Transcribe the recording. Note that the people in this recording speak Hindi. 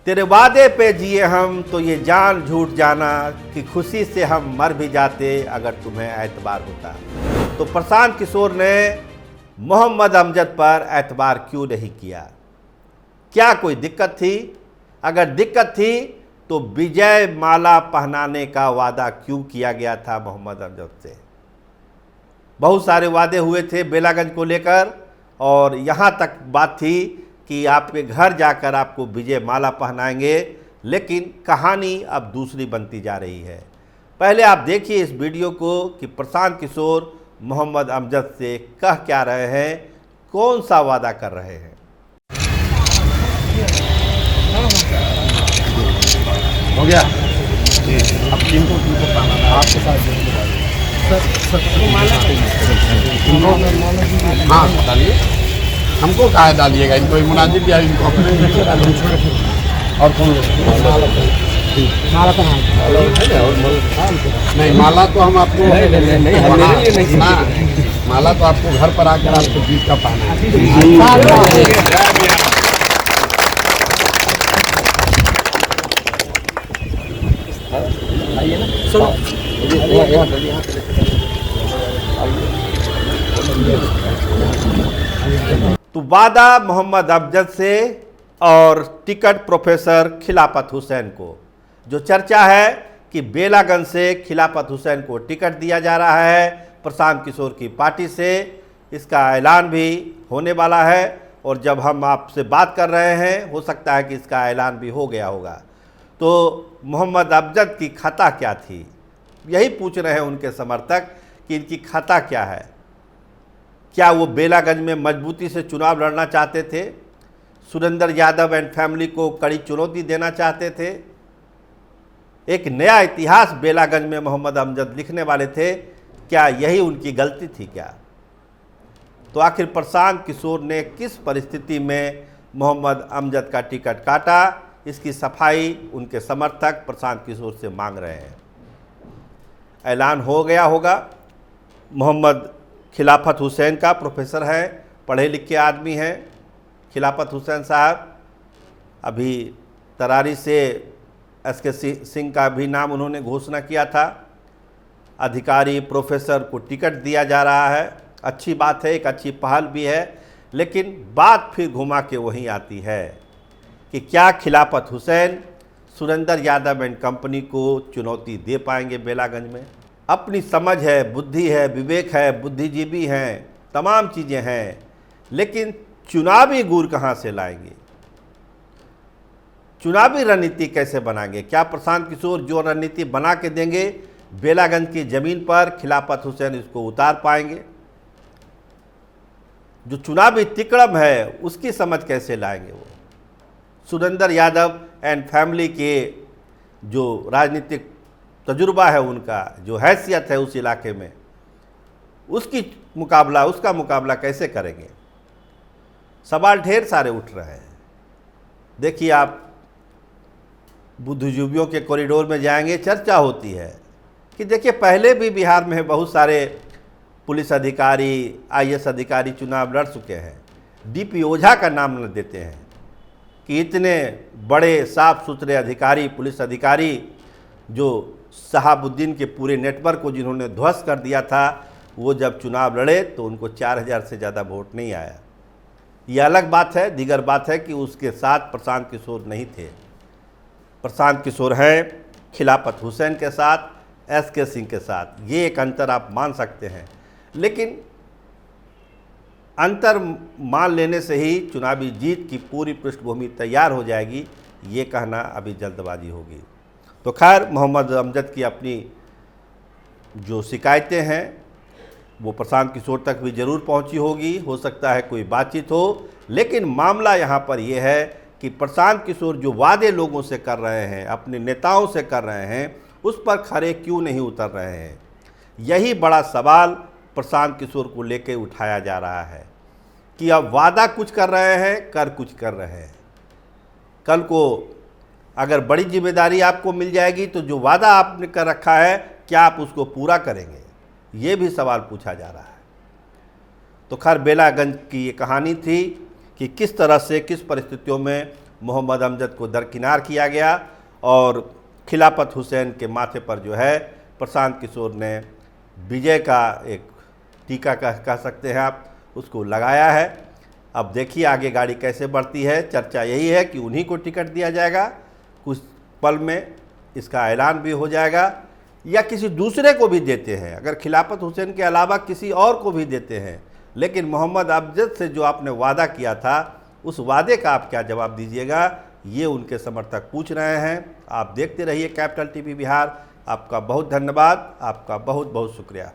तेरे वादे पे जिए हम तो ये जान झूठ जाना कि खुशी से हम मर भी जाते अगर तुम्हें एतबार होता। तो प्रशांत किशोर ने मोहम्मद अमजद पर एतबार क्यों नहीं किया? क्या कोई दिक्कत थी? अगर दिक्कत थी तो विजय माला पहनाने का वादा क्यों किया गया था मोहम्मद अमजद से? बहुत सारे वादे हुए थे बेलागंज को लेकर और यहाँ तक बात थी कि आपके घर जाकर आपको विजय माला पहनाएंगे, लेकिन कहानी अब दूसरी बनती जा रही है। पहले आप देखिए इस वीडियो को कि प्रशांत किशोर मोहम्मद अमजद से कह क्या रहे हैं, कौन सा वादा कर रहे हैं। हो गया अब किनको आपके साथ हाँ डालिए, हमको कहा डालिएगा, इनको मुनाजिर दिया, इनको और कौन माला तो नहीं, माला तो हम आपको नहीं, माला तो आपको घर पर आकर आपको जीत का पाना है। तो वादा मोहम्मद अमजद से और टिकट प्रोफेसर खिलाफत हुसैन को। जो चर्चा है कि बेलागंज से खिलाफत हुसैन को टिकट दिया जा रहा है प्रशांत किशोर की पार्टी से, इसका ऐलान भी होने वाला है और जब हम आपसे बात कर रहे हैं हो सकता है कि इसका ऐलान भी हो गया होगा। तो मोहम्मद अमजद की खता क्या थी, यही पूछ रहे हैं उनके समर्थक कि इनकी खता क्या है। क्या वो बेलागंज में मजबूती से चुनाव लड़ना चाहते थे? सुरेंद्र यादव एंड फैमिली को कड़ी चुनौती देना चाहते थे? एक नया इतिहास बेलागंज में मोहम्मद अमजद लिखने वाले थे? क्या यही उनकी गलती थी क्या? तो आखिर प्रशांत किशोर ने किस परिस्थिति में मोहम्मद अमजद का टिकट काटा, इसकी सफाई उनके समर्थक प्रशांत किशोर से मांग रहे हैं। ऐलान हो गया होगा। मोहम्मद खिलाफत हुसैन का प्रोफेसर है, पढ़े लिखे आदमी हैं खिलाफत हुसैन साहब। अभी तरारी से एसके सिंह का भी नाम उन्होंने घोषणा किया था। अधिकारी प्रोफेसर को टिकट दिया जा रहा है, अच्छी बात है, एक अच्छी पहल भी है, लेकिन बात फिर घुमा के वहीं आती है कि क्या खिलाफत हुसैन सुरेंद्र यादव एंड कंपनी को चुनौती दे पाएंगे बेलागंज में? अपनी समझ है, बुद्धि है, विवेक है, बुद्धिजीवी हैं, तमाम चीज़ें हैं, लेकिन चुनावी गुर कहाँ से लाएंगे? चुनावी रणनीति कैसे बनाएंगे? क्या प्रशांत किशोर जो रणनीति बना के देंगे बेलागंज की ज़मीन पर खिलाफत हुसैन इसको उतार पाएंगे? जो चुनावी तिकड़म है उसकी समझ कैसे लाएंगे वो? सुरेंद्र यादव एंड फैमिली के जो राजनीतिक तजुर्बा है, उनका जो हैसियत है उस इलाके में, उसका मुकाबला कैसे करेंगे? सवाल ढेर सारे उठ रहे हैं। देखिए आप बुद्धिजीवियों के कॉरिडोर में जाएंगे, चर्चा होती है कि देखिए पहले भी बिहार में बहुत सारे पुलिस अधिकारी, आईएएस अधिकारी चुनाव लड़ चुके हैं। डीपी ओझा का नाम न देते हैं कि इतने बड़े साफ सुथरे अधिकारी, पुलिस अधिकारी जो शहाबुद्दीन के पूरे नेटवर्क को जिन्होंने ध्वस्त कर दिया था, वो जब चुनाव लड़े तो उनको 4000 से ज़्यादा वोट नहीं आया। ये अलग बात है। दीगर बात है कि उसके साथ प्रशांत किशोर नहीं थे। प्रशांत किशोर हैं खिलाफत हुसैन के साथ, एसके सिंह के साथ। ये एक अंतर आप मान सकते हैं, लेकिन अंतर मान लेने से ही चुनावी जीत की पूरी पृष्ठभूमि तैयार हो जाएगी, ये कहना अभी जल्दबाजी होगी। तो खैर मोहम्मद अमजद की अपनी जो शिकायतें हैं वो प्रशांत किशोर तक भी ज़रूर पहुंची होगी, हो सकता है कोई बातचीत हो, लेकिन मामला यहाँ पर यह है कि प्रशांत किशोर जो वादे लोगों से कर रहे हैं, अपने नेताओं से कर रहे हैं, उस पर खरे क्यों नहीं उतर रहे हैं? यही बड़ा सवाल प्रशांत किशोर को लेकर उठाया जा रहा है कि अब वादा कुछ कर रहे हैं, कर कुछ कर रहे हैं। कल को अगर बड़ी जिम्मेदारी आपको मिल जाएगी तो जो वादा आपने कर रखा है क्या आप उसको पूरा करेंगे? ये भी सवाल पूछा जा रहा है। तो खैर बेलागंज की ये कहानी थी कि किस तरह से, किस परिस्थितियों में मोहम्मद अमजद को दरकिनार किया गया और खिलाफत हुसैन के माथे पर जो है प्रशांत किशोर ने विजय का एक टीका कह सकते हैं आप, उसको लगाया है। अब देखिए आगे गाड़ी कैसे बढ़ती है। चर्चा यही है कि उन्हीं को टिकट दिया जाएगा, कुछ पल में इसका ऐलान भी हो जाएगा, या किसी दूसरे को भी देते हैं। अगर खिलाफत हुसैन के अलावा किसी और को भी देते हैं, लेकिन मोहम्मद अमजद से जो आपने वादा किया था उस वादे का आप क्या जवाब दीजिएगा, ये उनके समर्थक पूछ रहे हैं। आप देखते रहिए कैपिटल टीवी बिहार। आपका बहुत धन्यवाद, आपका बहुत बहुत शुक्रिया।